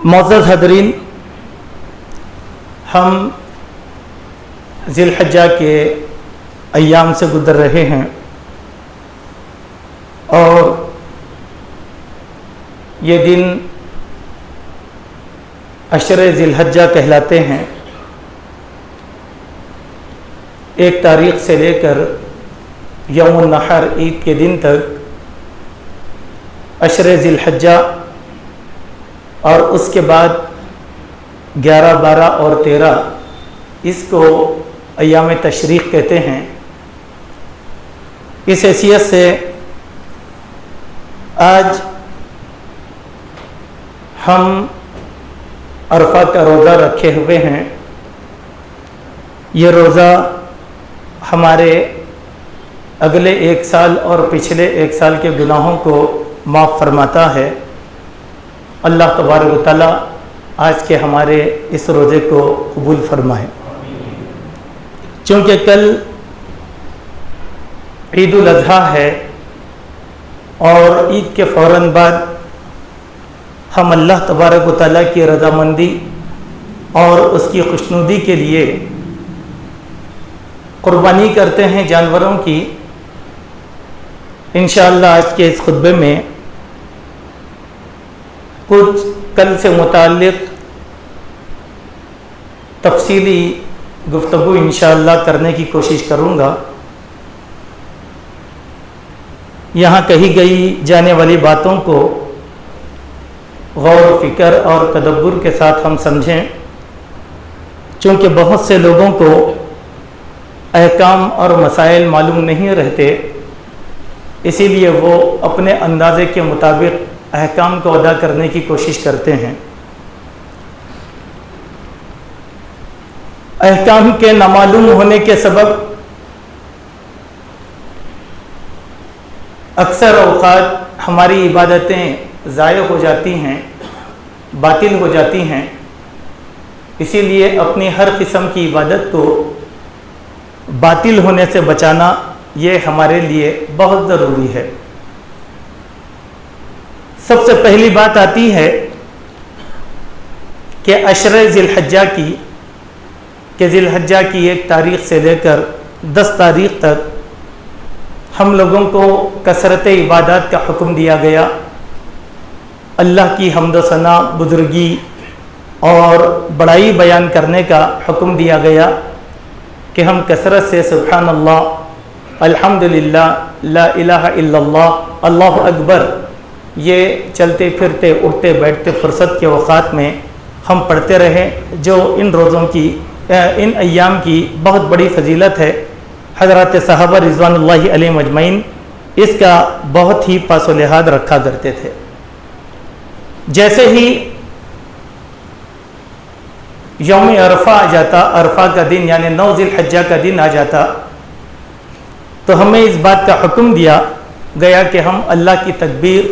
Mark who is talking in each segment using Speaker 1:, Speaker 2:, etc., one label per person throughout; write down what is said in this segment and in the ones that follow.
Speaker 1: معزز حضرین، ہم ذی الحجہ کے ایام سے گزر رہے ہیں اور یہ دن عشر ذی الحجہ کہلاتے ہیں۔ ایک تاریخ سے لے کر یوم النحر عید کے دن تک عشر ذی الحجہ، اور اس کے بعد 11، 12 اور 13 اس کو ایام تشریق کہتے ہیں۔ اس حیثیت سے آج ہم عرفہ کا روزہ رکھے ہوئے ہیں۔ یہ روزہ ہمارے اگلے 1 سال اور پچھلے 1 سال کے گناہوں کو معاف فرماتا ہے۔ اللہ تبارک و تعالیٰ آج کے ہمارے اس روزے کو قبول فرمائے۔ چونکہ کل عید الاضحیٰ ہے اور عید کے فوراً بعد ہم اللہ تبارک و تعالیٰ کی رضامندی اور اس کی خوشنودی کے لیے قربانی کرتے ہیں جانوروں کی۔ انشاءاللہ آج کے اس خطبے میں کچھ کل سے متعلق تفصیلی گفتگو انشاءاللہ کرنے کی کوشش کروں گا۔ یہاں کہی گئی جانے والی باتوں کو غور و فکر اور تدبر کے ساتھ ہم سمجھیں، چونکہ بہت سے لوگوں کو احکام اور مسائل معلوم نہیں رہتے، اسی لیے وہ اپنے اندازے کے مطابق احکام کو ادا کرنے کی کوشش کرتے ہیں۔ احکام کے نامعلوم ہونے کے سبب اکثر اوقات ہماری عبادتیں ضائع ہو جاتی ہیں، باطل ہو جاتی ہیں۔ اسی لیے اپنی ہر قسم کی عبادت کو باطل ہونے سے بچانا یہ ہمارے لیے بہت ضروری ہے۔ سب سے پہلی بات آتی ہے کہ عشر ذی الحجہ کی، کہ ذی الحجہ کی 1 تاریخ سے لے کر 10 تاریخ تک ہم لوگوں کو کثرت عبادات کا حکم دیا گیا، اللہ کی حمد و ثنا، بزرگی اور بڑائی بیان کرنے کا حکم دیا گیا کہ ہم کثرت سے سبحان اللہ، الحمدللہ، لا الہ الا اللہ، اللہ اکبر، یہ چلتے پھرتے اٹھتے بیٹھتے فرصت کے اوقات میں ہم پڑھتے رہیں، جو ان روزوں کی، ان ایام کی بہت بڑی فضیلت ہے۔ حضرات صحابہ رضوان اللہ علیہم اجمعین اس کا بہت ہی پاس و لحاظ رکھا کرتے تھے۔ جیسے ہی یوم عرفہ آ جاتا، عرفہ کا دن یعنی 9 ذی الحجہ کا دن آ جاتا، تو ہمیں اس بات کا حکم دیا گیا کہ ہم اللہ کی تکبیر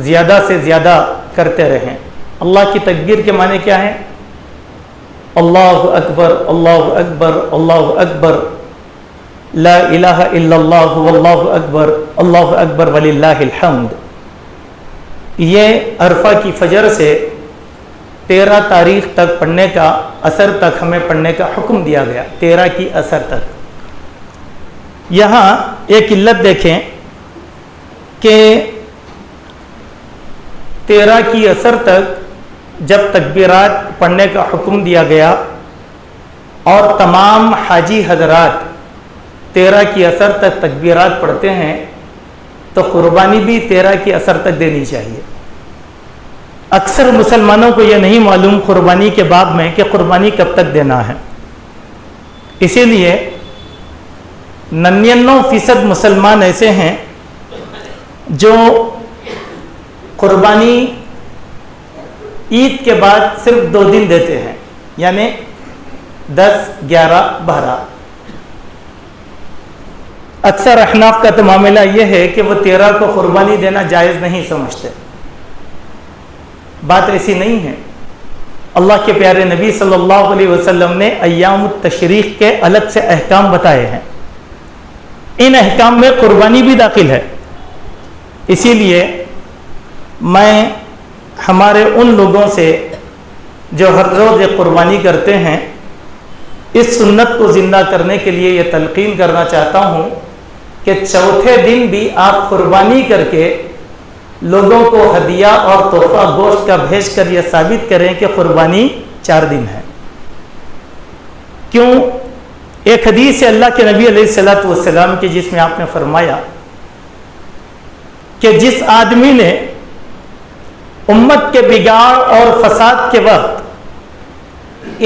Speaker 1: زیادہ سے زیادہ کرتے رہیں۔ اللہ کی تکبیر کے معنی کیا ہیں؟ اللہ اکبر، اللہ اکبر، اللہ اکبر، لا الہ الا اللہ، واللہ اکبر، اللہ اکبر وللہ الحمد۔ یہ عرفہ کی فجر سے 13 تاریخ تک پڑھنے کا، عصر تک ہمیں پڑھنے کا حکم دیا گیا، 13 کی عصر تک۔ یہاں ایک علت دیکھیں کہ 13 کی عصر تک جب تکبیرات پڑھنے کا حکم دیا گیا اور تمام حاجی حضرات 13 کی عصر تک تکبیرات پڑھتے ہیں، تو قربانی بھی 13 کی عصر تک دینی چاہیے۔ اکثر مسلمانوں کو یہ نہیں معلوم قربانی کے باب میں کہ قربانی کب تک دینا ہے، اسی لیے 99% مسلمان ایسے ہیں جو قربانی عید کے بعد صرف 2 دن دیتے ہیں، یعنی 10، 11، 12۔ اکثر احناف کا تو معاملہ یہ ہے کہ وہ 13 کو قربانی دینا جائز نہیں سمجھتے۔ بات ایسی نہیں ہے۔ اللہ کے پیارے نبی صلی اللہ علیہ وسلم نے ایام التشریق کے الگ سے احکام بتائے ہیں، ان احکام میں قربانی بھی داخل ہے۔ اسی لیے میں ہمارے ان لوگوں سے جو ہر روز قربانی کرتے ہیں، اس سنت کو زندہ کرنے کے لیے یہ تلقین کرنا چاہتا ہوں کہ چوتھے دن بھی آپ قربانی کر کے لوگوں کو ہدیہ اور تحفہ گوشت کا بھیج کر یہ ثابت کریں کہ قربانی 4 دن ہے۔ کیوں؟ ایک حدیث ہے اللہ کے نبی علیہ الصلوۃ والسلام کی، جس میں آپ نے فرمایا کہ جس آدمی نے امت کے بگاڑ اور فساد کے وقت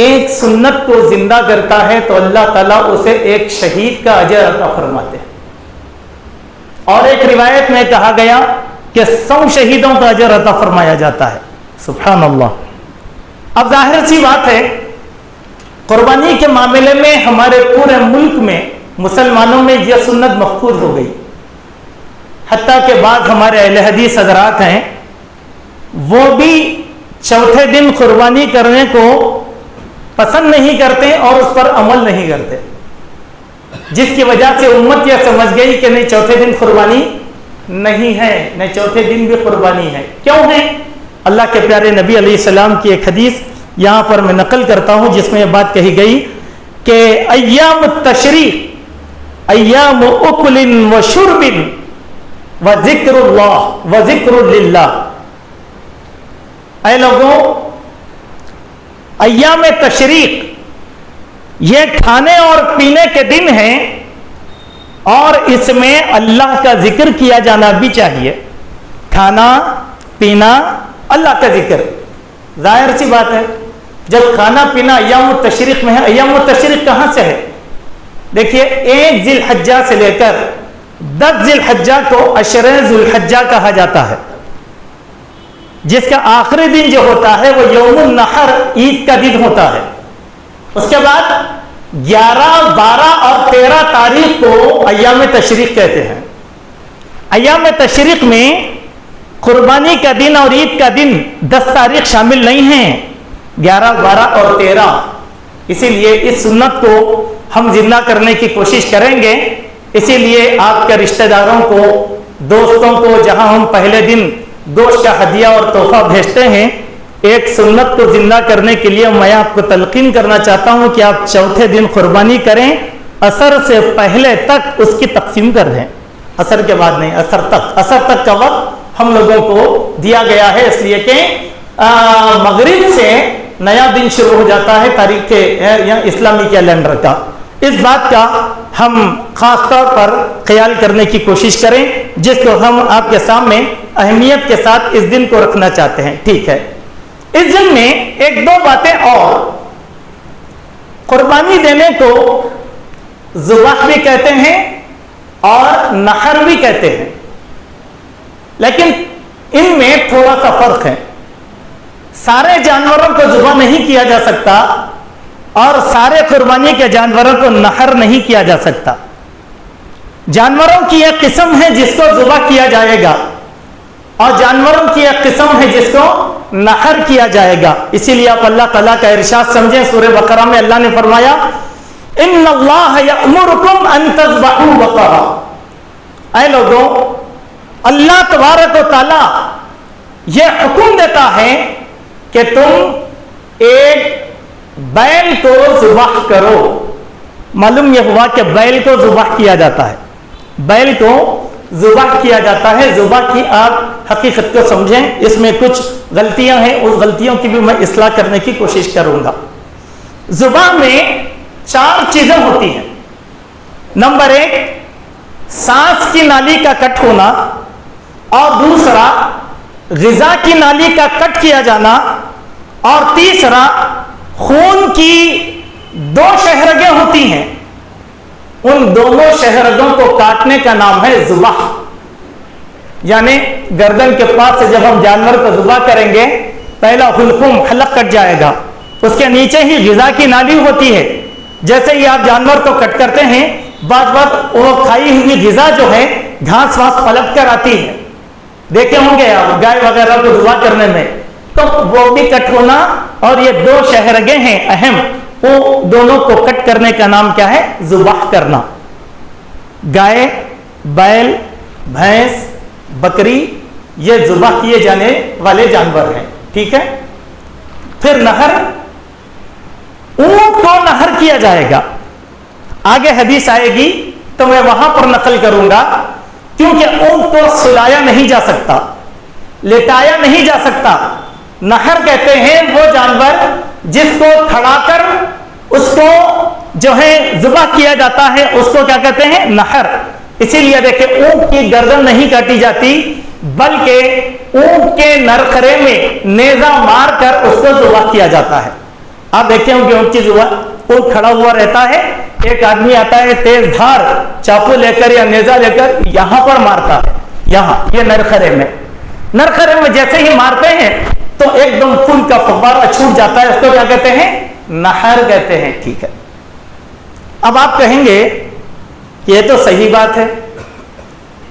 Speaker 1: ایک سنت کو زندہ کرتا ہے تو اللہ تعالیٰ اسے ایک شہید کا اجر عطا فرماتے ہیں، اور ایک روایت میں کہا گیا کہ 100 شہیدوں کا اجر عطا فرمایا جاتا ہے۔ سبحان اللہ۔ اب ظاہر سی بات ہے، قربانی کے معاملے میں ہمارے پورے ملک میں مسلمانوں میں یہ سنت مفقود ہو گئی، حتیٰ کہ بعض ہمارے اہل حدیث حضرات ہیں وہ بھی چوتھے دن قربانی کرنے کو پسند نہیں کرتے اور اس پر عمل نہیں کرتے، جس کی وجہ سے امت یہ سمجھ گئی کہ نہیں چوتھے دن قربانی نہیں ہے، نہیں چوتھے دن بھی قربانی ہے۔ کیوں ہے؟ اللہ کے پیارے نبی علیہ السلام کی ایک حدیث یہاں پر میں نقل کرتا ہوں، جس میں یہ بات کہی گئی کہ ایام التشریق ایام اکل و شرب و ذکر اللہ و ذکر للہ۔ اے لوگوں، ایام تشریق یہ کھانے اور پینے کے دن ہیں، اور اس میں اللہ کا ذکر کیا جانا بھی چاہیے۔ کھانا پینا اللہ کا ذکر، ظاہر سی بات ہے جب کھانا پینا ایام التشریق میں ہے۔ ایام التشریق کہاں سے ہے؟ دیکھیے، 1 ذی الحجہ سے لے کر 10 ذی الحجہ کو عشرِ ذی الحجہ کہا جاتا ہے، جس کا آخری دن جو ہوتا ہے وہ یوم النحر، عید کا دن ہوتا ہے۔ اس کے بعد 11، 12 اور 13 تاریخ کو ایام تشریق کہتے ہیں۔ ایام تشریق میں قربانی کا دن اور عید کا دن 10 تاریخ شامل نہیں ہیں، 11، 12 اور 13۔ اسی لیے اس سنت کو ہم زندہ کرنے کی کوشش کریں گے۔ اسی لیے آپ کے رشتہ داروں کو، دوستوں کو، جہاں ہم پہلے دن گوشت کا ہدیہ اور تحفہ بھیجتے ہیں، ایک سنت کو زندہ کرنے کے لیے میں آپ کو تلقین کرنا چاہتا ہوں کہ آپ چوتھے دن قربانی کریں، عصر سے پہلے تک اس کی تقسیم کر دیں، عصر کے بعد نہیں، عصر تک۔ عصر تک کا وقت ہم لوگوں کو دیا گیا ہے، اس لیے کہ مغرب سے نیا دن شروع ہو جاتا ہے تاریخ کے یا اسلامی کیلنڈر کا۔ اس بات کا ہم خاص طور پر خیال کرنے کی کوشش کریں، جس کو ہم آپ کے سامنے اہمیت کے ساتھ اس دن کو رکھنا چاہتے ہیں۔ ٹھیک ہے، اس دن میں 1-2 باتیں اور۔ قربانی دینے کو ذبح بھی کہتے ہیں اور نحر بھی کہتے ہیں، لیکن ان میں تھوڑا سا فرق ہے۔ سارے جانوروں کو ذبح نہیں کیا جا سکتا اور سارے قربانی کے جانوروں کو نحر نہیں کیا جا سکتا۔ جانوروں کی ایک قسم ہے جس کو ذبح کیا جائے گا، اور جانوروں کی ایک قسم ہے جس کو نحر کیا جائے گا۔ اسی لیے آپ اللہ تعالیٰ کا ارشاد سمجھیں، سورہ بقرہ میں اللہ نے فرمایا ان اللہ یأمرکم ان تذبحوا بقرہ۔ اے لوگوں، اللہ تبارک و تعالیٰ یہ حکم دیتا ہے کہ تم ایک بیل کو ذبح کرو۔ معلوم یہ ہوا کہ بیل کو ذبح کیا جاتا ہے، بیل کو ذبح کیا جاتا ہے۔ ذبح کی آپ حقیقت کو سمجھیں، اس میں کچھ غلطیاں ہیں، اس غلطیوں کی بھی میں اصلاح کرنے کی کوشش کروں گا۔ ذبح میں 4 چیزیں ہوتی ہیں۔ نمبر 1، سانس کی نالی کا کٹ ہونا، اور دوسرا غذا کی نالی کا کٹ کیا جانا، اور تیسرا خون کی 2 شہرگیں ہوتی ہیں، ان دونوں شہرگوں کو کاٹنے کا نام ہے ذبح۔ یعنی گردن کے پاس سے جب ہم جانور کو ذبح کریں گے، پہلا حلقوم، حلق کٹ جائے گا، اس کے نیچے ہی غذا کی نالی ہوتی ہے۔ جیسے ہی آپ جانور کو کٹ کرتے ہیں، بعض وہ کھائی ہوئی غذا جو ہے گھاس واس پلٹ کر آتی ہے، دیکھے ہوں گے آپ گائے وغیرہ کو ذبح کرنے میں، تو وہ بھی کٹ ہونا، اور یہ 2 شہرگیں ہیں اہم، وہ دونوں کو کٹ کرنے کا نام کیا ہے؟ ذبح کرنا۔ گائے، بیل، بھینس، بکری یہ ذبح کیے جانے والے جانور ہیں. ٹھیک ہے. پھر نہر، اونٹ کو نہر کیا جائے گا. آگے حدیث آئے گی تو میں وہاں پر نقل کروں گا، کیونکہ اونٹ کو سلایا نہیں جا سکتا، لٹایا نہیں جا سکتا. نہر کہتے ہیں وہ جانور جس کو کھڑا کر اس کو جو ہے ذبح کیا جاتا ہے، اس کو کیا کہتے ہیں؟ نہر. اسی لیے دیکھیں اونٹ کی گردن نہیں کاٹی جاتی، بلکہ اونٹ کے نرخرے میں نیزہ مار کر اس کو ذبح کیا جاتا ہے. آپ دیکھیں کہ اونٹ کی ذبح، اونٹ کھڑا ہوا رہتا ہے، ایک آدمی آتا ہے تیز دھار چاقو لے کر یا نیزہ لے کر یہاں پر مارتا ہے، یہاں یہ نرخرے میں. نرخرے میں جیسے ہی مارتے ہیں تو ایک دم خون کا فوارہ چھوٹ جاتا ہے، اس کو کیا کہتے ہیں؟ نہر کہتے ہیں. ٹھیک ہے. اب آپ کہیں گے کہ یہ تو صحیح بات ہے،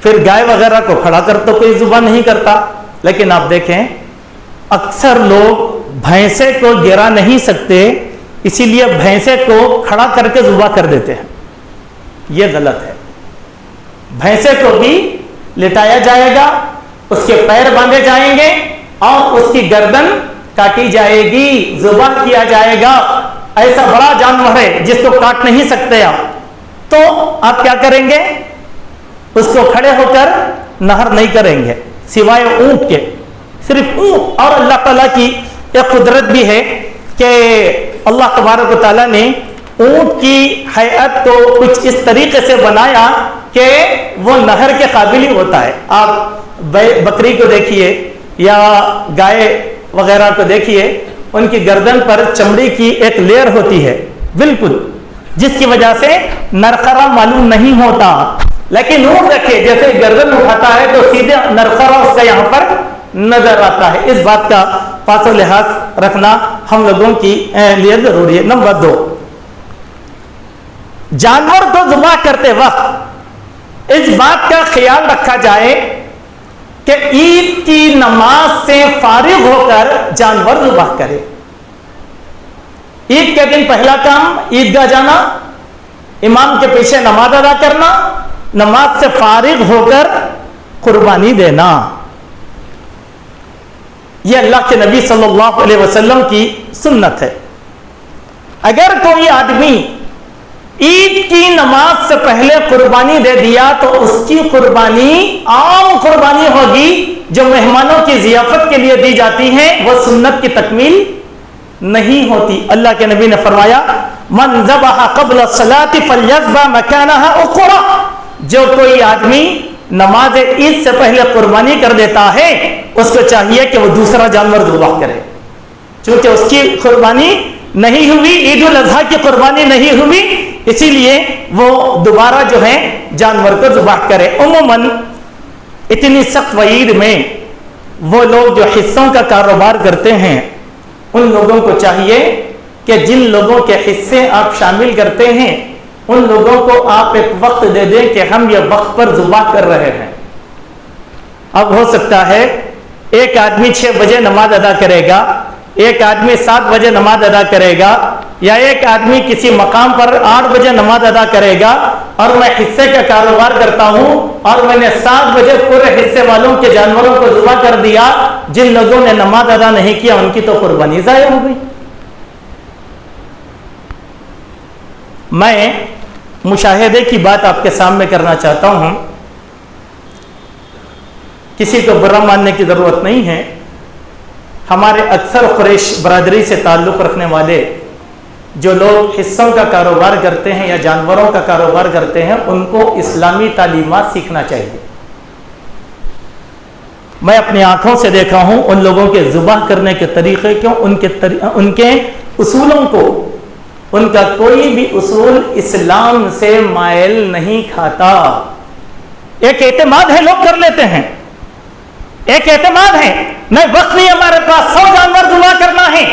Speaker 1: پھر گائے وغیرہ کو کھڑا کر تو کوئی ذبح نہیں کرتا. لیکن آپ دیکھیں اکثر لوگ بھینسے کو گرا نہیں سکتے، اسی لیے بھینسے کو کھڑا کر کے ذبح کر دیتے ہیں. یہ غلط ہے. بھینسے کو بھی لٹایا جائے گا، اس کے پیر باندھے جائیں گے اور اس کی گردن کاٹی جائے گی، ذبح کیا جائے گا. ایسا بڑا جانور ہے جس کو کاٹ نہیں سکتے آپ، تو آپ کیا کریں گے؟ اس کو کھڑے ہو کر نہر نہیں کریں گے سوائے اونٹ کے، صرف اونٹ. اور اللہ تعالیٰ کی ایک قدرت بھی ہے کہ اللہ تبارک و تعالیٰ نے اونٹ کی ہیئت کو کچھ اس طریقے سے بنایا کہ وہ نہر کے قابل ہی ہوتا ہے. آپ بکری کو دیکھیے یا گائے وغیرہ کو دیکھیے، ان کی گردن پر چمڑی کی ایک لیئر ہوتی ہے بالکل، جس کی وجہ سے نرخرا معلوم نہیں ہوتا. لیکن اونٹ رکھے جیسے گردن اٹھاتا ہے تو سیدھے نرخرا اس کا یہاں پر نظر آتا ہے. اس بات کا پاس و لحاظ رکھنا ہم لوگوں کی لیے ضروری ہے. نمبر 2، جانور کو ذبح کرتے وقت اس بات کا خیال رکھا جائے کہ عید کی نماز سے فارغ ہو کر جانور ذبح کرے. عید کے دن پہلا کام عیدگاہ جانا، امام کے پیچھے نماز ادا کرنا، نماز سے فارغ ہو کر قربانی دینا. یہ اللہ کے نبی صلی اللہ علیہ وسلم کی سنت ہے. اگر کوئی آدمی عید کی نماز سے پہلے قربانی دے دیا تو اس کی قربانی عام قربانی ہوگی جو مہمانوں کی ضیافت کے لیے دی جاتی ہے، وہ سنت کی تکمیل نہیں ہوتی. اللہ کے نبی نے فرمایا من ذبح قبل الصلاۃ فلیذبح مکانها اخرى. جو کوئی آدمی نماز عید سے پہلے قربانی کر دیتا ہے اس کو چاہیے کہ وہ دوسرا جانور ذبح کرے، چونکہ اس کی قربانی نہیں ہوئی، عید الاضحیٰ کی قربانی نہیں ہوئی، اسی لیے وہ دوبارہ جو ہے جانور کو ذبح کرے. عموماً اتنی سخت وعید میں وہ لوگ جو حصوں کا کاروبار کرتے ہیں ان لوگوں کو چاہیے کہ جن لوگوں کے حصے آپ شامل کرتے ہیں ان لوگوں کو آپ ایک وقت دے دیں کہ ہم یہ وقت پر ذبح کر رہے ہیں. اب ہو سکتا ہے ایک آدمی 6 بجے نماز ادا کرے گا، ایک آدمی 7 بجے نماز ادا کرے گا، یا ایک آدمی کسی مقام پر 8 بجے نماز ادا کرے گا، اور میں حصے کا کاروبار کرتا ہوں اور میں نے 7 بجے پورے حصے والوں کے جانوروں کو ذبح کر دیا. جن لوگوں نے نماز ادا نہیں کیا ان کی تو قربانی ضائع ہو گئی. میں مشاہدے کی بات آپ کے سامنے کرنا چاہتا ہوں. کسی کو برا ماننے کی ضرورت نہیں ہے. ہمارے اکثر قریش برادری سے تعلق رکھنے والے جو لوگ حصوں کا کاروبار کرتے ہیں یا جانوروں کا کاروبار کرتے ہیں ان کو اسلامی تعلیمات سیکھنا چاہیے. میں اپنی آنکھوں سے دیکھا ہوں ان لوگوں کے ذبح کرنے کے طریقے کو، ان کے اصولوں کو. ان کا کوئی بھی اصول اسلام سے مائل نہیں کھاتا. ایک اعتماد ہے، لوگ کر لیتے ہیں، ایک اعتماد ہے، نہیں وقت نہیں ہمارے پاس 100 جانور ذبح کرنا ہے.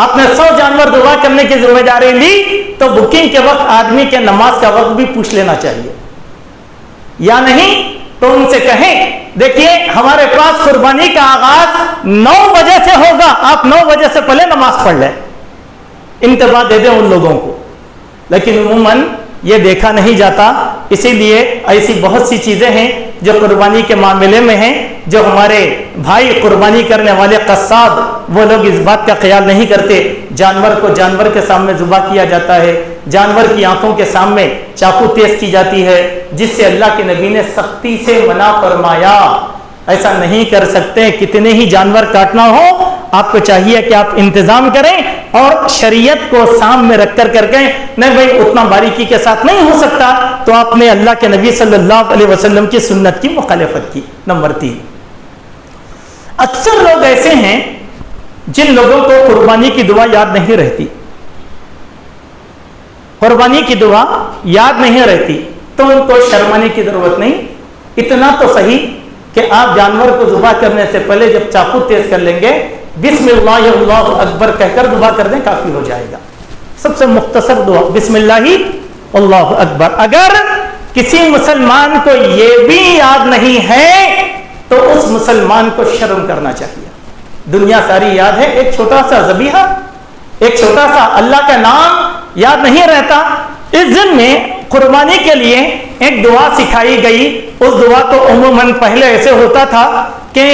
Speaker 1: آپ نے 100 جانور ذبح کرنے کی ذمہ داری لی تو بکنگ کے وقت آدمی کے نماز کا وقت بھی پوچھ لینا چاہیے، یا نہیں تو ان سے کہیں دیکھیے ہمارے پاس قربانی کا آغاز 9 بجے سے ہوگا، آپ 9 بجے سے پہلے نماز پڑھ لیں. انتباہ دے دیں ان لوگوں کو. لیکن عموماً یہ دیکھا نہیں جاتا اسی لیے ایسی بہت سی چیزیں ہیں جو قربانی کے معاملے میں ہیں، جو ہمارے بھائی قربانی کرنے والے قصاب وہ لوگ اس بات کا خیال نہیں کرتے۔ جانور کو جانور کے سامنے ذبح کیا جاتا ہے، جانور کی آنکھوں کے سامنے چاقو تیز کی جاتی ہے، جس سے اللہ کے نبی نے سختی سے منع فرمایا۔ ایسا نہیں کر سکتے، کتنے ہی جانور کاٹنا ہو آپ کو چاہیے کہ آپ انتظام کریں اور شریعت کو سامنے رکھ کر کے نہیں بھائی اتنا باریکی کے ساتھ نہیں ہو سکتا، تو آپ نے اللہ کے نبی صلی اللہ علیہ وسلم کی سنت کی مخالفت کی۔ نمبر 3، اکثر لوگ ایسے ہیں جن لوگوں کو قربانی کی دعا یاد نہیں رہتی، قربانی کی دعا یاد نہیں رہتی، تو ان کو شرمانے کی ضرورت نہیں۔ اتنا تو صحیح کہ آپ جانور کو ذبح کرنے سے پہلے جب چاقو تیز کر لیں گے بسم اللہ اللہ اکبر کہہ کر ذبح کر دیں، کافی ہو جائے گا۔ سب سے مختصر دعا بسم اللہ اللہ اکبر۔ اگر کسی مسلمان کو یہ بھی یاد نہیں ہے تو اس مسلمان کو شرم کرنا چاہیے۔ دنیا ساری یاد ہے، ایک چھوٹا سا ذبیحہ، ایک چھوٹا سا اللہ کا نام یاد نہیں رہتا۔ اس دن میں قربانی کے لیے ایک دعا سکھائی گئی۔ اس دعا کو عموماً پہلے ایسے ہوتا تھا کہ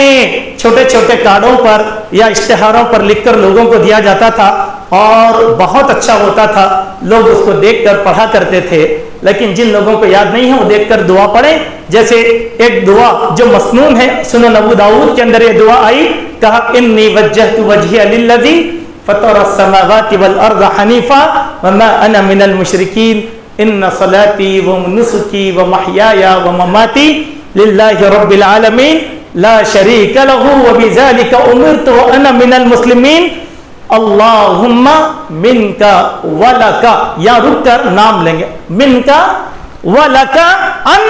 Speaker 1: چھوٹے چھوٹے کارڈوں پر یا اشتہاروں پر لکھ کر لوگوں کو دیا جاتا تھا اور بہت اچھا ہوتا تھا، لوگ اس کو دیکھ کر پڑھا کرتے تھے۔ لیکن جن لوگوں کو یاد نہیں ہے وہ دیکھ کر دعا پڑھیں۔ جیسے ایک دعا جو مسنون ہے، سنن ابو داؤد کے اندر یہ دعا آئی، کہا انی وجہت وجہی للذی فطر السماوات والارض حنیفا وما انا من المشرکین ان صلاتی و نسکی و محیای و مماتی للہ رب العالمین لا شریک لہ وبذالک امرت وانا من المسلمین اللہم منکا ولکا، یا رک کر نام لیں گے، منکا ولکا ان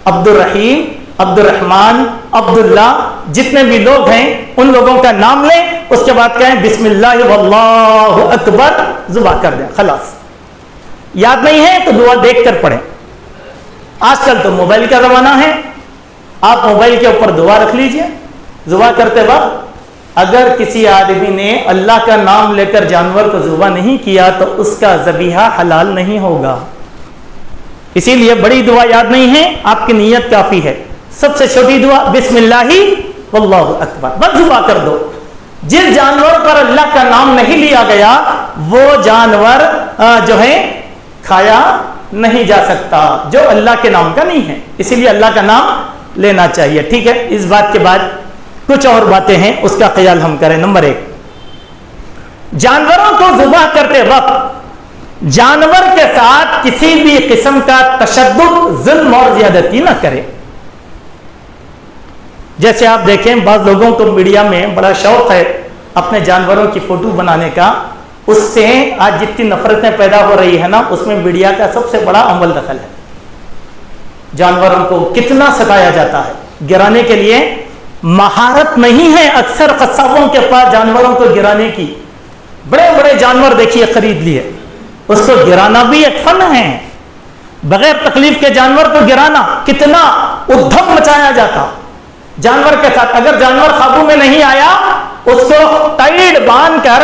Speaker 1: عبد الرحیم، عبد الرحمن، عبداللہ، جتنے بھی لوگ ہیں ان لوگوں کا نام لیں، اس کے بعد کہیں بسم اللہ واللہ اکبر، ذبح کر دیں، خلاص۔ یاد نہیں ہے تو دعا دیکھ کر پڑھیں۔ آج کل تو موبائل کا زمانہ ہے، آپ موبائل کے اوپر دعا رکھ لیجئے۔ ذبح کرتے وقت اگر کسی آدمی نے اللہ کا نام لے کر جانور کو ذبح نہیں کیا تو اس کا ذبیحہ حلال نہیں ہوگا۔ اسی لیے بڑی دعا یاد نہیں ہے، آپ کی نیت کافی ہے۔ سب سے چھوٹی دعا بسم اللہ واللہ اکبر، بس ذبح کر دو۔ جس جانور پر اللہ کا نام نہیں لیا گیا وہ جانور جو ہے کھایا نہیں جا سکتا، جو اللہ کے نام کا نہیں ہے، اسی لیے اللہ کا نام لینا چاہیے۔ ٹھیک ہے، اس بات کے بعد کچھ اور باتیں ہیں، اس کا خیال ہم کریں۔ نمبر 1، جانوروں کو ذبح کرتے وقت جانور کے ساتھ کسی بھی قسم کا تشدد، ظلم اور زیادتی نہ کرے۔ جیسے آپ دیکھیں بعض لوگوں کو میڈیا میں بڑا شوق ہے اپنے جانوروں کی فوٹو بنانے کا، اس سے آج جتنی نفرتیں پیدا ہو رہی ہے نا، اس میں میڈیا کا سب سے بڑا عمل دخل ہے۔ جانوروں کو کتنا ستایا جاتا ہے، گرانے کے لیے مہارت نہیں ہے اکثر قصابوں کے پاس جانوروں کو گرانے کی۔ بڑے بڑے جانور دیکھیے خرید لیے، اس کو گرانا بھی ایک فن ہے۔ بغیر تکلیف کے جانور کو گرانا، کتنا ادھم مچایا جاتا جانور کے ساتھ۔ اگر جانور قابو میں نہیں آیا اس کو ٹائٹ باندھ کر،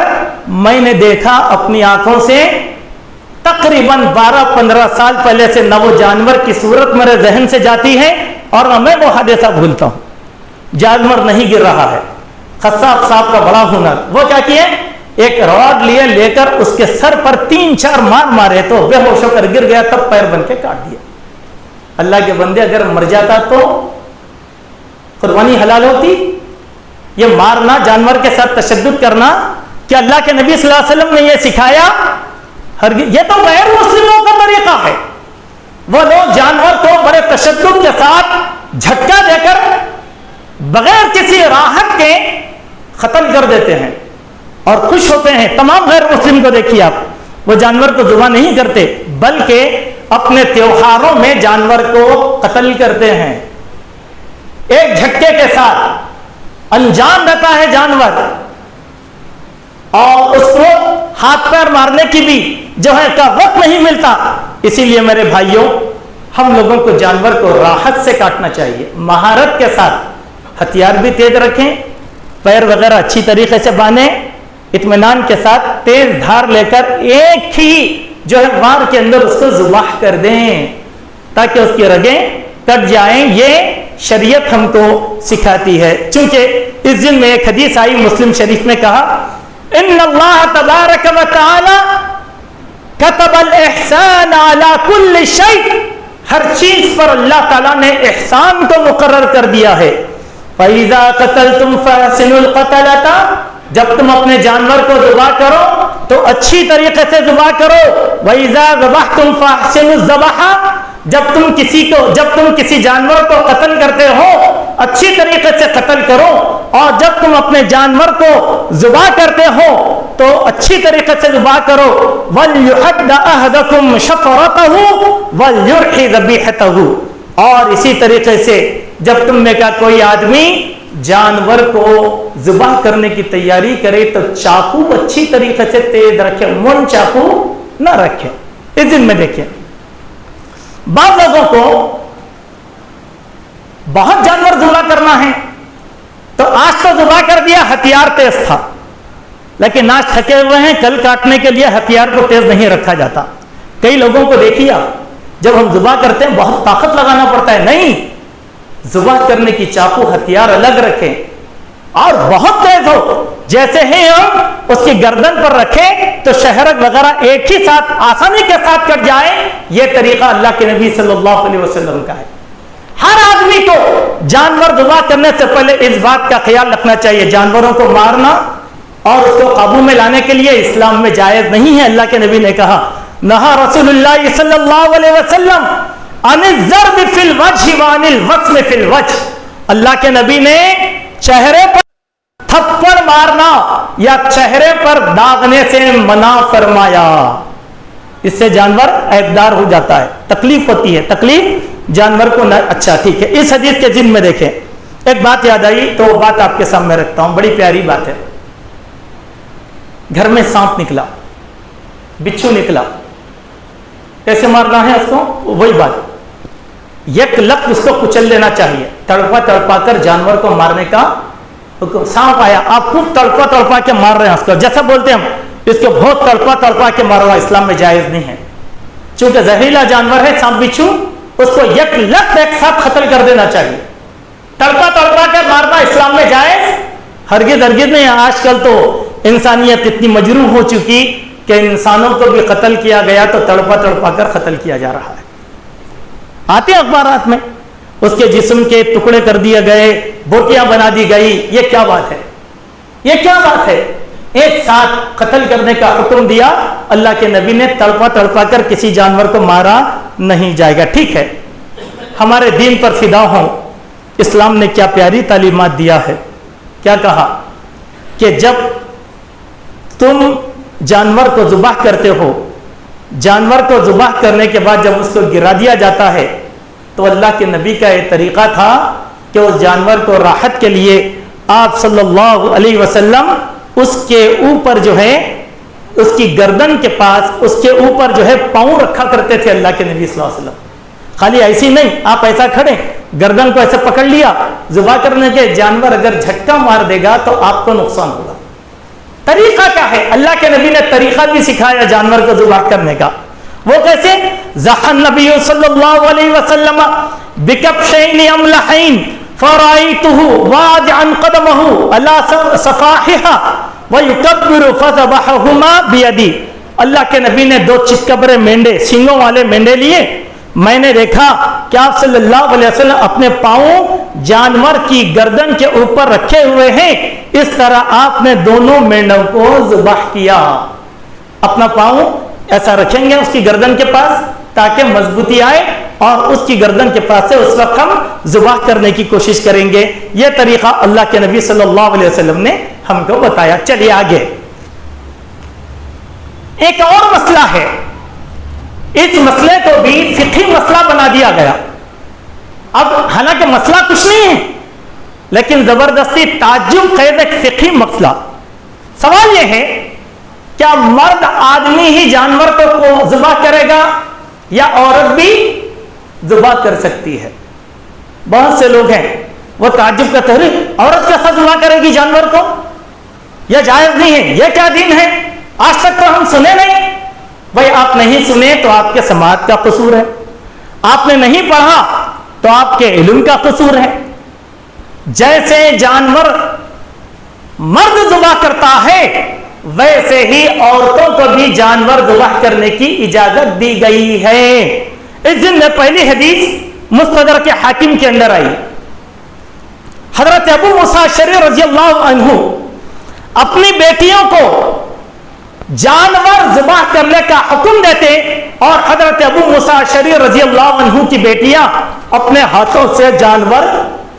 Speaker 1: میں نے دیکھا اپنی آنکھوں سے، تقریباً 12-15 سال پہلے سے نہ وہ جانور کی صورت میرے ذہن سے جاتی ہے اور نہ میں وہ حادثہ بھولتا ہوں۔ جانور نہیں گر رہا ہے، قصاب صاحب کا بڑا ہنر، وہ کیا کیے، ایک راڈ لیے، لے کر اس کے سر پر 3-4 مار مارے تو بے ہوش ہو کر گر گیا، تب پیر بن کے کاٹ دیا۔ اللہ کے بندے اگر مر جاتا تو قربانی حلال ہوتی؟ یہ مارنا، جانور کے ساتھ تشدد کرنا، کیا اللہ کے نبی صلی اللہ علیہ وسلم نے یہ سکھایا؟ یہ تو غیر مسلموں کا طریقہ ہے۔ وہ لوگ جانور کو بڑے تشدد کے ساتھ جھٹکا دے کر بغیر کسی راحت کے قتل کر دیتے ہیں اور خوش ہوتے ہیں۔ تمام غیر مسلم کو دیکھیے آپ، وہ جانور کو ذبح نہیں کرتے بلکہ اپنے تیوہاروں میں جانور کو قتل کرتے ہیں۔ ایک جھٹکے کے ساتھ انجان رہتا ہے جانور، اور اس کو ہاتھ پیر مارنے کی بھی جو ہے کا وقت نہیں ملتا۔ اسی لیے میرے بھائیوں، ہم لوگوں کو جانور کو راحت سے کاٹنا چاہیے، مہارت کے ساتھ، ہتھیار بھی تیز رکھیں، پیر وغیرہ اچھی طریقے سے باندھیں، اطمینان کے ساتھ تیز دھار لے کر ایک ہی جو ہے وار کے اندر اس کو ذبح کر دیں۔ تاکہ اس کی رگیں کٹ جائیں. یہ شریعت ہم کو سکھاتی ہے. چونکہ اس دن میں ایک حدیث آئی مسلم شریف میں کہا ان اللہ تبارک و تعالی کتب الاحسان علی کل شیء، ہر چیز پر اللہ تعالیٰ نے احسان کو مقرر کر دیا ہے. فَإِذَا قَتَلْتُمْ فَأَحْسِنُوا الْقَتْلَةَ، جب تم اپنے جانور کو ذبح کرو تو اچھی طریقے سے ذبح کرو. وَإِذَا ذَبَحْتُمْ فَأَحْسِنُوا الذَّبْحَ، جب تم کسی جانور کو قتل کرتے ہو اچھی طریقے سے قتل کرو، اور جب تم اپنے جانور کو ذبح کرتے ہو تو اچھی طریقے سے ذبح کرو. وَلْيُحَدَّ أَحَدُكُمْ شَفْرَتَهُ وَلْيُرْحِ ذَبِيحَتَهُ، اور اسی طریقے سے جب تم میں کا کوئی آدمی جانور کو ذبح کرنے کی تیاری کرے تو چاقو اچھی طریقے سے تیز رکھے، من چاقو نہ رکھے. اس دن میں دیکھیں بعض لوگوں کو بہت جانور ذبح کرنا ہے تو آج تو ذبح کر دیا، ہتھیار تیز تھا، لیکن آج تھکے ہوئے ہیں، کل کاٹنے کے لیے ہتھیار کو تیز نہیں رکھا جاتا. کئی لوگوں کو دیکھیے جب ہم ذبح کرتے ہیں بہت طاقت لگانا پڑتا ہے. نہیں، ذبح کرنے کی چاقو ہتھیار الگ رکھیں اور بہت تیز ہو. جیسے ہی ہم اس کی گردن پر رکھیں تو شہرک وغیرہ ایک ہی ساتھ آسانی کے ساتھ کٹ جائے. یہ طریقہ اللہ کے نبی صلی اللہ علیہ وسلم کا ہے. ہر آدمی کو جانور ذبح کرنے سے پہلے اس بات کا خیال رکھنا چاہیے، جانوروں کو مارنا اور اس کو قابو میں لانے کے لیے اسلام میں جائز نہیں ہے. اللہ کے نبی نے کہا نہا رسول اللہ صلی اللہ علیہ وسلم عن الضرب فی الوجہ وعن الوسم فی الوجہ، اللہ کے نبی نے چہرے پر تھپڑ مارنا یا چہرے پر داغنے سے منع فرمایا. اس سے جانور عیبدار ہو جاتا ہے، تکلیف ہوتی ہے، تکلیف جانور کو نہ. اچھا ٹھیک ہے، اس حدیث کے ذمن میں دیکھیں ایک بات یاد آئی تو وہ بات آپ کے سامنے رکھتا ہوں، بڑی پیاری بات ہے. گھر میں سانپ نکلا، بچھو نکلا، کیسے مارنا ہے اس کو؟ وہی بات، یک لخت اس کو کچل لینا چاہیے، تڑپا تڑپا کر جانور کو مارنے کا. سانپ آیا، آپ خوب تڑپا تڑپا کے مار رہے ہیں اس کو، جیسا بولتے ہیں ہم اس کو بہت تڑپا تڑپا کے ماروا، اسلام میں جائز نہیں ہے. چونکہ زہریلا جانور ہے سانپ بچھو، اس کو یک لخت ایک ساتھ قتل کر دینا چاہیے. تڑپا تڑپا کے مارنا اسلام میں جائز ہرگز ہرگز نہیں. آج کل تو انسانیت اتنی مجروح ہو چکی کہ انسانوں کو بھی قتل کیا گیا تو تڑپا تڑپا کر قتل کیا جا رہا ہے. آتے اخبارات میں اس کے جسم کے ٹکڑے کر دیے گئے، بوٹیاں بنا دی گئی. یہ کیا بات ہے؟ یہ کیا بات ہے؟ ایک ساتھ قتل کرنے کا حکم دیا اللہ کے نبی نے، تڑپا تڑپا کر کسی جانور کو مارا نہیں جائے گا. ٹھیک ہے، ہمارے دین پر فدا ہوں، اسلام نے کیا پیاری تعلیمات دیا ہے. کیا کہا کہ جب تم جانور کو ذبح کرتے ہو، جانور کو ذبح کرنے کے بعد جب اس کو گرا دیا جاتا ہے تو اللہ کے نبی کا یہ طریقہ تھا کہ اس جانور کو راحت کے لیے آپ صلی اللہ علیہ وسلم اس کے اوپر جو ہے، اس کی گردن کے پاس اس کے اوپر جو ہے پاؤں رکھا کرتے تھے اللہ کے نبی صلی اللہ علیہ وسلم. خالی ایسی نہیں، آپ ایسا کھڑے گردن کو ایسے پکڑ لیا، ذبح کرنے کے جانور اگر جھٹکا مار دے گا تو آپ کو نقصان ہوگا. طریقہ کیا ہے؟ اللہ کے نبی نے طریقہ بھی سکھایا جانور کو ذبح کرنے کا. وہ کیسے؟ ذبح النبی صلی اللہ علیہ وسلم بکبشین املحین فرأیتہ واضعا قدمہ علی صفاحها ویکبر فذبحہما بیدی. اللہ کے نبی نے 2 چتکبرے مینڈے، سینگوں والے مینڈے لیے. میں نے دیکھا کہ آپ صلی اللہ علیہ وسلم اپنے پاؤں جانور کی گردن کے اوپر رکھے ہوئے ہیں. اس طرح آپ نے دونوں مینڈوں کو ذبح کیا. اپنا پاؤں ایسا رکھیں گے اس کی گردن کے پاس تاکہ مضبوطی آئے، اور اس کی گردن کے پاس سے اس وقت ہم ذبح کرنے کی کوشش کریں گے. یہ طریقہ اللہ کے نبی صلی اللہ علیہ وسلم نے ہم کو بتایا. چلیے آگے ایک اور مسئلہ ہے، اس مسئلے کو بھی فقہی مسئلہ بنا دیا گیا. اب حالانکہ مسئلہ کچھ نہیں ہے لیکن زبردستی تعجب قید ایک فقہی مسئلہ. سوال یہ ہے کیا مرد آدمی ہی جانور کو ذبح کرے گا یا عورت بھی ذبح کر سکتی ہے؟ بہت سے لوگ ہیں وہ تعجب کرتے ہیں عورت کیسا ذبح کرے گی جانور کو، یہ جائز نہیں ہے، یہ کیا دین ہے، آج تک تو ہم سنے نہیں. بھائی آپ نہیں سنے تو آپ کے سماعت کا قصور ہے. آپ نے نہیں پڑھا تو آپ کے علم کا قصور ہے. جیسے جانور مرد ذبح کرتا ہے ویسے ہی عورتوں کو بھی جانور ذبح کرنے کی اجازت دی گئی ہے. اس دن میں پہلی حدیث مستدرک حاکم کے اندر آئی. حضرت ابو موسیٰ اشعری رضی اللہ عنہ اپنی بیٹیوں کو جانور ذبح کرنے کا حکم دیتے اور حضرت ابو موسیٰ اشعری رضی اللہ عنہ کی بیٹیاں اپنے ہاتھوں سے جانور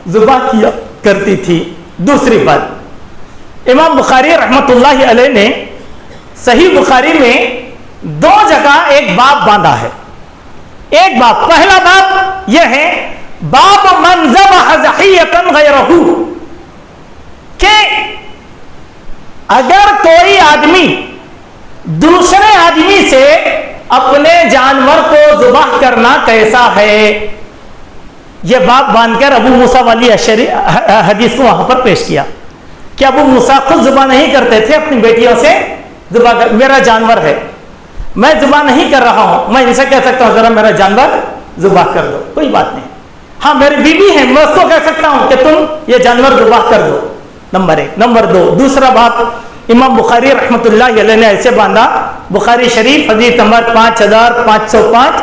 Speaker 1: ذبح کیا کرتی تھی. دوسری بات، امام بخاری رحمت اللہ علیہ نے صحیح بخاری میں 2 جگہ ایک باب باندھا ہے. ایک باب، پہلا باب یہ ہے باب من ذبح ضحیۃ غیرہ، کہ اگر کوئی آدمی دوسرے آدمی سے اپنے جانور کو ذبح کرنا کیسا ہے. یہ باب باندھ کر ابو موسیٰ والی حدیث کو وہاں پر پیش کیا کہ ابو موسیٰ خود ذبح نہیں کرتے تھے، اپنی بیٹیوں سے ذبح کر، میرا جانور ہے میں ذبح نہیں کر رہا ہوں، میں ان سے کہہ سکتا ہوں ذرا میرا جانور ذبح کر دو، کوئی بات نہیں. ہاں میری بیوی ہے، میں اس کو کہہ سکتا ہوں کہ تم یہ جانور ذبح کر دو. نمبر 1. نمبر 2، دوسرا بات امام بخاری رحمت اللہ علیہ نے ایسے باندھا، بخاری شریف حدیث نمبر 5505،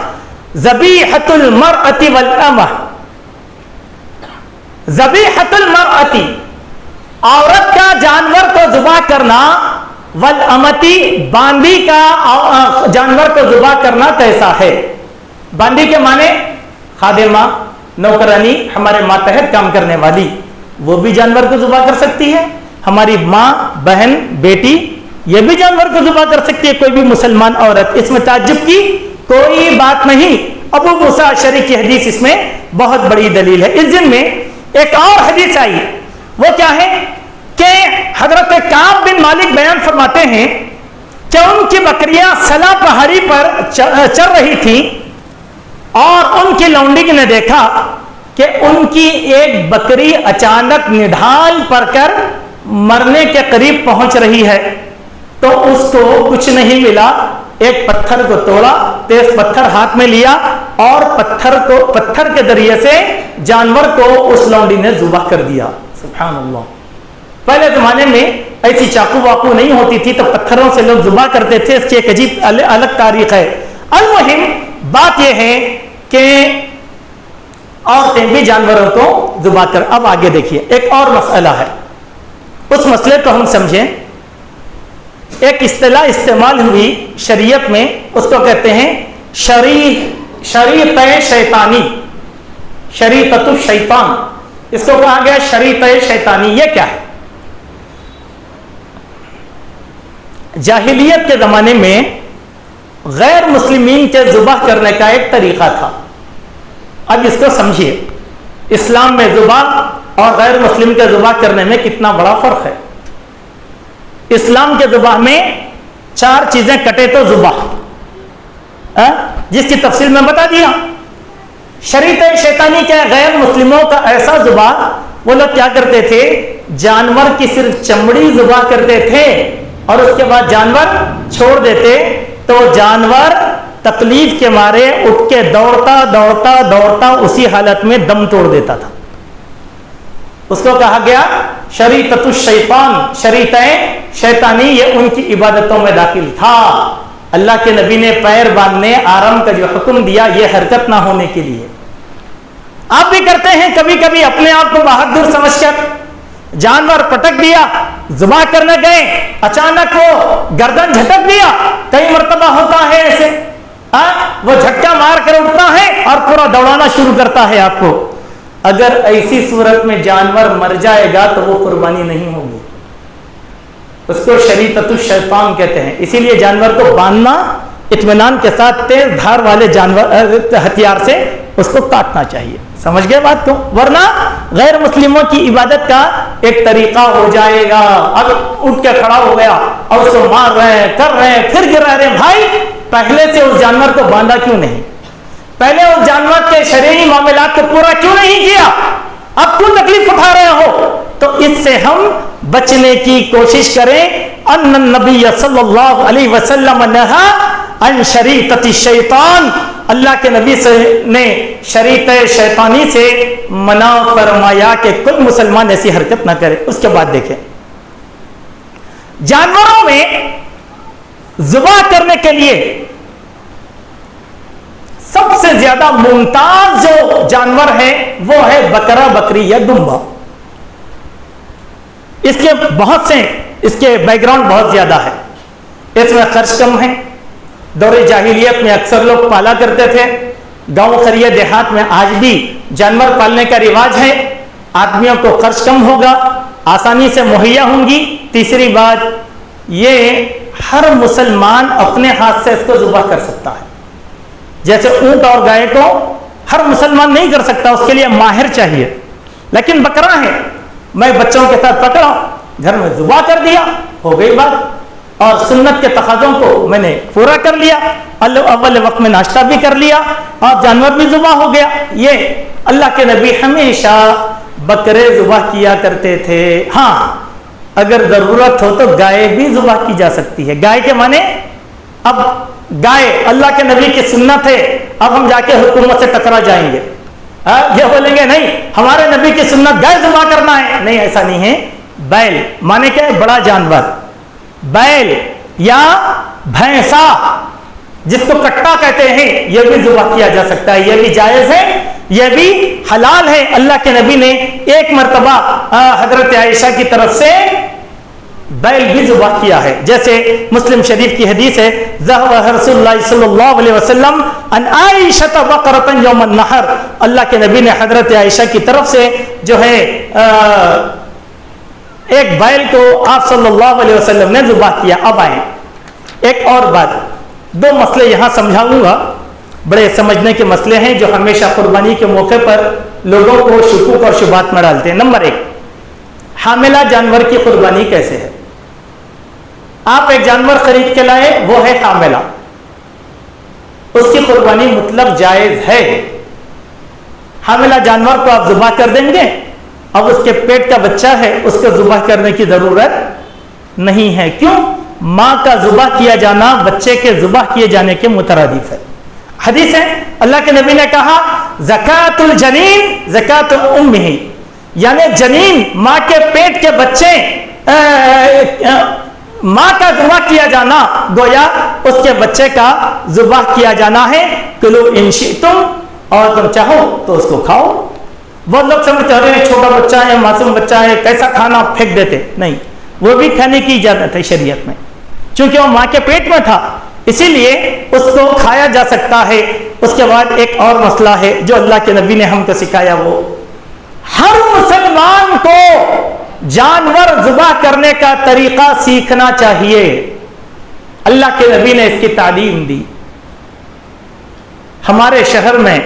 Speaker 1: ذبیحۃ المرأۃ والامہ. ذبیحۃ المرأۃ، عورت کا جانور کو ذبح کرنا، والامتی، باندی کا جانور کو ذبح کرنا کیسا ہے. باندی کے معنی خادمہ، نوکرانی، ہمارے ماتحت کام کرنے والی، وہ بھی جانور کو ذبح کر سکتی ہے. ہماری ماں، بہن، بیٹی یہ بھی جانور کو ذبح کر سکتی ہے، کوئی بھی مسلمان عورت. اس میں تعجب کی کوئی بات نہیں. ابو موسیٰ اشعری کی حدیث اس میں بہت بڑی دلیل ہے. اس دن میں ایک اور حدیث آئی، وہ کیا ہے کہ حضرت کعب بن مالک بیان فرماتے ہیں کہ ان کی بکریاں سلا پہاڑی پر چر رہی تھیں اور ان کی لونڈی نے دیکھا کہ ان کی ایک بکری اچانک نڈھال پڑ کر مرنے کے قریب پہنچ رہی ہے. تو اس کو کچھ نہیں ملا، ایک پتھر کو توڑا، تیز پتھر ہاتھ میں لیا اور پتھر کے ذریعے سے جانور کو اس لونڈی نے ذبح کر دیا. سبحان اللہ. پہلے زمانے میں ایسی چاقو واقو نہیں ہوتی تھی تو پتھروں سے لوگ ذبح کرتے تھے. اس کی ایک عجیب الگ تاریخ ہے. المہم بات یہ ہے کہ عورتیں بھی جانوروں کو ذبح کر. اب آگے دیکھیے ایک اور مسئلہ ہے، اس مسئلے کو ہم سمجھیں. ایک اصطلاح استعمال ہوئی شریعت میں، اس کو کہتے ہیں شریعت شیطانی، شریعت الشیطان. اس کو کہا گیا شریعت شیطانی. یہ کیا ہے؟ جاہلیت کے زمانے میں غیر مسلمین کے ذبح کرنے کا ایک طریقہ تھا. اب اس کو سمجھیے، اسلام میں ذبح اور غیر مسلم کے ذبح کرنے میں کتنا بڑا فرق ہے. اسلام کے ذبح میں 4 چیزیں کٹے تو ذبح، جس کی تفصیل میں بتا دیا. شریعت شیطانی کے غیر مسلموں کا ایسا ذبح، وہ لوگ کیا کرتے تھے، جانور کی صرف چمڑی ذبح کرتے تھے اور اس کے بعد جانور چھوڑ دیتے تو جانور تکلیف کے مارے اٹھ کے دوڑتا اسی حالت میں دم توڑ دیتا تھا. اس کو کہا گیا شریعت الشیطان، شریعت شیطانی. یہ ان کی عبادتوں میں داخل تھا. اللہ کے نبی نے پیر باندھنے آرام کا جو حکم دیا، یہ حرکت نہ ہونے کے لیے. آپ بھی کرتے ہیں کبھی کبھی اپنے آپ کو بہادر سمجھ کر، جانور پٹک دیا، ذبح کرنے گئے، اچانک وہ گردن جھٹک دیا. کئی مرتبہ ہوتا ہے ایسے، وہ جھٹکا مار کر اٹھتا ہے اور پورا دوڑانا شروع کرتا ہے آپ کو. اگر ایسی صورت میں جانور مر جائے گا تو وہ قربانی نہیں ہوگی. اس کو شریعت الشیطان کہتے ہیں. اسی لیے جانور کو باندھنا، اطمینان کے ساتھ تیز دھار والے ہتھیار سے اس کو کاٹنا چاہیے. سمجھ گئے بات کو؟ ورنہ غیر مسلموں کی عبادت کا ایک طریقہ ہو جائے گا. اب اٹھ کے کھڑا ہو گیا اور اس کو مار رہے ہیں، کر رہے ہیں، پھر گرا رہے ہیں. بھائی پہلے سے اس جانور کو باندھا کیوں نہیں؟ پہلے اس جانور کے شرعی معاملات کو پورا کیوں نہیں کیا؟ اب کیوں تکلیف اٹھا رہے ہو؟ تو اس سے ہم بچنے کی کوشش کریں. ان النبی صلی اللہ علیہ وسلم نہا عن شریعت الشیطان اللہ کے نبی نے شریعت شیطانی سے منع فرمایا کہ کوئی مسلمان ایسی حرکت نہ کرے. اس کے بعد دیکھیں جانوروں میں ذبح کرنے کے لیے سب سے زیادہ ممتاز جو جانور ہے وہ ہے بکرا بکری یا دمبا. اس کے بہت سے اس کے بیک گراؤنڈ بہت زیادہ ہے. اس میں خرچ کم ہے. دور جاہلیت میں اکثر لوگ پالا کرتے تھے. گاؤں قریہ دیہات میں آج بھی جانور پالنے کا رواج ہے. آدمیوں کو خرچ کم ہوگا, آسانی سے مہیا ہوں گی. تیسری بات یہ ہر مسلمان اپنے ہاتھ سے اس کو ذبح کر سکتا ہے. جیسے اونٹ اور گائے کو ہر مسلمان نہیں کر سکتا, اس کے لیے ماہر چاہیے. لیکن بکرا ہے, میں بچوں کے ساتھ پکڑا, گھر میں ذبح کر دیا, ہو گئی بات. اور سنت کے تقاضوں کو میں نے پورا کر لیا, اول وقت میں ناشتہ بھی کر لیا اور جانور بھی ذبح ہو گیا. یہ اللہ کے نبی ہمیشہ بکرے ذبح کیا کرتے تھے. ہاں اگر ضرورت ہو تو گائے بھی ذبح کی جا سکتی ہے. گائے کے معنی اب گائے اللہ کے نبی کی سنت ہے, اب ہم جا کے حکومت سے ٹکرا جائیں گے, یہ بولیں گے نہیں ہمارے نبی کی سنت گائے ذبح کرنا ہے. نہیں, ایسا نہیں ہے. بیل مانے کیا ہے؟ بڑا جانور. بیل یا بھینسا جس کو کٹا کہتے ہیں یہ بھی ذبح کیا جا سکتا ہے. یہ بھی جائز ہے, یہ بھی حلال ہے. اللہ کے نبی نے ایک مرتبہ حضرت عائشہ کی طرف سے بیل بھی ذبح کیا ہے. جیسے مسلم شریف کی حدیث ہے, ذبح رسول اللہ صلی اللہ علیہ وسلم ان عائشہ بقرۃ یوم النحر. اللہ کے نبی نے حضرت عائشہ کی طرف سے جو ہے ایک بیل کو آپ صلی اللہ علیہ وسلم نے ذبح کیا. اب آئیں ایک اور بات, دو مسئلے یہاں سمجھاؤں گا, بڑے سمجھنے کے مسئلے ہیں جو ہمیشہ قربانی کے موقع پر لوگوں کو شکوک اور شبہات میں ڈالتے ہیں. نمبر ایک, حاملہ جانور کی قربانی کیسے ہے؟ آپ ایک جانور خرید کے لائے, وہ ہے حاملہ, اس کی قربانی مطلق جائز ہے. حاملہ جانور کو آپ ذبح کر دیں گے, اب اس کے پیٹ کا بچہ ہے, اس کو ذبح کرنے کی ضرورت نہیں ہے. کیوں؟ ماں کا ذبح کیا جانا بچے کے ذبح کیے جانے کے مترادف ہے. حدیث ہے, اللہ کے نبی نے کہا زکات الجنین زکات امہ, یعنی جنین ماں کے پیٹ کے بچے ماں کا ذبح کیا جانا گویا اس کے بچے کا ذبح کیا جانا ہے. کلو ان شئتم, اور تم چاہو تو اس کو کھاؤ. بہت لوگ سمجھتے ہیں چھوٹا بچہ ہے, معصوم بچہ ہے, کیسا کھانا پھینک دیتے. نہیں, وہ بھی کھانے کی اجازت ہے شریعت میں, چونکہ وہ ماں کے پیٹ میں تھا اسی لیے اس کو کھایا جا سکتا ہے. اس کے بعد ایک اور مسئلہ ہے جو اللہ کے نبی نے ہم کو سکھایا, وہ ہر مسلمان کو جانور ذبح کرنے کا طریقہ سیکھنا چاہیے. اللہ کے نبی نے اس کی تعلیم دی. ہمارے شہر میں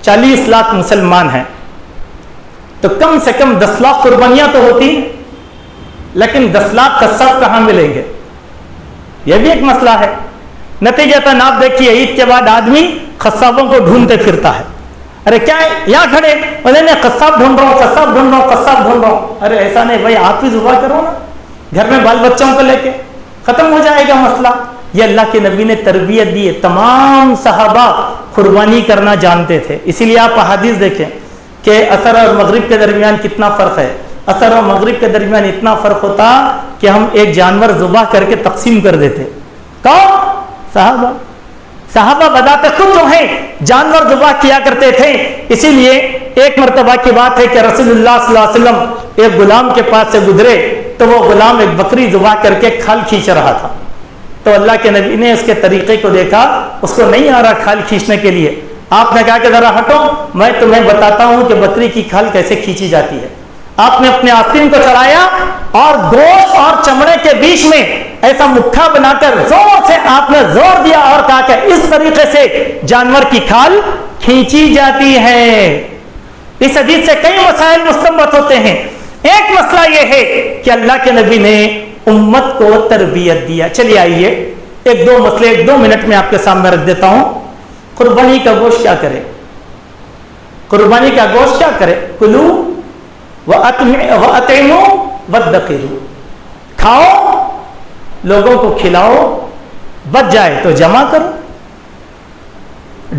Speaker 1: 40 لاکھ مسلمان ہیں, تو کم سے کم 10 لاکھ قربانیاں تو ہوتی ہیں, لیکن 10 لاکھ قصاب کہاں ملیں گے؟ یہ بھی ایک مسئلہ ہے. نتیجتاً آپ دیکھیے عید کے بعد آدمی قصابوں کو ڈھونڈتے پھرتا ہے. ارے کیا ہے یہاں کھڑے, میں قصاب ڈھونڈ رہا ہوں, قصاب ڈھونڈ رہا ہوں, قصاب ڈھونڈ رہا ہوں. ارے ایسا نہیں بھائی, آپ بھی ذبح کرو نا گھر میں بال بچوں کو لے کے, ختم ہو جائے گا مسئلہ. یہ اللہ کے نبی نے تربیت دی ہے. تمام صحابہ قربانی کرنا جانتے تھے. اسی لیے آپ احادیث دیکھیں کہ عصر اور مغرب کے درمیان کتنا فرق ہے. عصر اور مغرب کے درمیان اتنا فرق ہوتا کہ ہم ایک جانور ذبح کر کے تقسیم کر دیتے. کون؟ صحابہ. صحابہ بذات خود جو ہیں جانور ذبح کیا کرتے تھے. اسی لیے ایک مرتبہ کی بات ہے کہ رسول اللہ صلی اللہ علیہ وسلم ایک غلام کے پاس سے گزرے, تو وہ غلام ایک بکری ذبح کر کے کھال کھینچ رہا تھا. تو اللہ کے نبی نے اس کے طریقے کو دیکھا, اس کو نہیں آ رہا کھال کھینچنے کے لیے. آپ نے کہا کہ ذرا ہٹو, میں تمہیں بتاتا ہوں کہ بکری کی کھال کیسے کھینچی جاتی ہے. آپ نے اپنے آستین کو چڑھایا اور گوشت اور چمڑے کے بیچ میں ایسا مکھا بنا کر زور سے آپ نے زور دیا اور کہا کہ اس طریقے سے جانور کی کھال کھینچی جاتی ہے. اس حدیث سے کئی مسائل مستنبط ہوتے ہیں. ایک مسئلہ یہ ہے کہ اللہ کے نبی نے امت کو تربیت دیا. چلیے آئیے ایک دو مسئلے 1-2 منٹ میں آپ کے سامنے رکھ دیتا ہوں. قربانی کا گوشت کیا کرے؟ قربانی کا گوشت کیا کرے؟ کلو وَأَطْعِمُوا وَادَّخِرُوا, کھاؤ, لوگوں کو کھلاؤ, بچ جائے تو جمع کرو.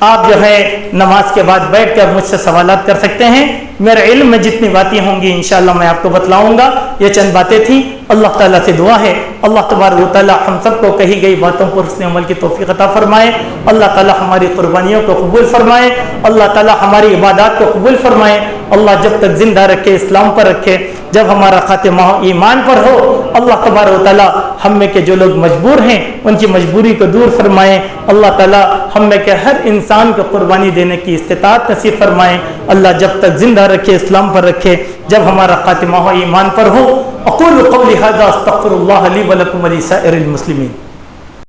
Speaker 1: آپ جو ہے نماز کے بعد بیٹھ کر مجھ سے سوالات کر سکتے ہیں. میرے علم میں جتنی باتیں ہوں گی انشاءاللہ میں آپ کو بتلاؤں گا. یہ چند باتیں تھیں. اللہ تعالیٰ سے دعا ہے اللہ تبارک و تعالیٰ ہم سب کو کہی گئی باتوں پر حسن عمل کی توفیق عطا فرمائے. اللہ تعالیٰ ہماری قربانیوں کو قبول فرمائے. اللہ تعالیٰ ہماری عبادات کو قبول فرمائے. اللہ جب تک زندہ رکھے اسلام پر رکھے. جب ہمارا خاتمہ ایمان پر ہو اللہ تبارک و تعالیٰ ہم میں کے جو لوگ مجبور ہیں ان کی مجبوری کو دور فرمائے. اللہ تعالیٰ ہم میں کے ہر انسان کو قربانی دینے کی استطاعت نصیب فرمائے. اللہ جب تک زندہ رکھے اسلام پر رکھے. جب ہمارا خاتمہ ایمان پر ہو. اقول قولی ھذا استغفر اللہ لی ولکم ولسائر المسلمین.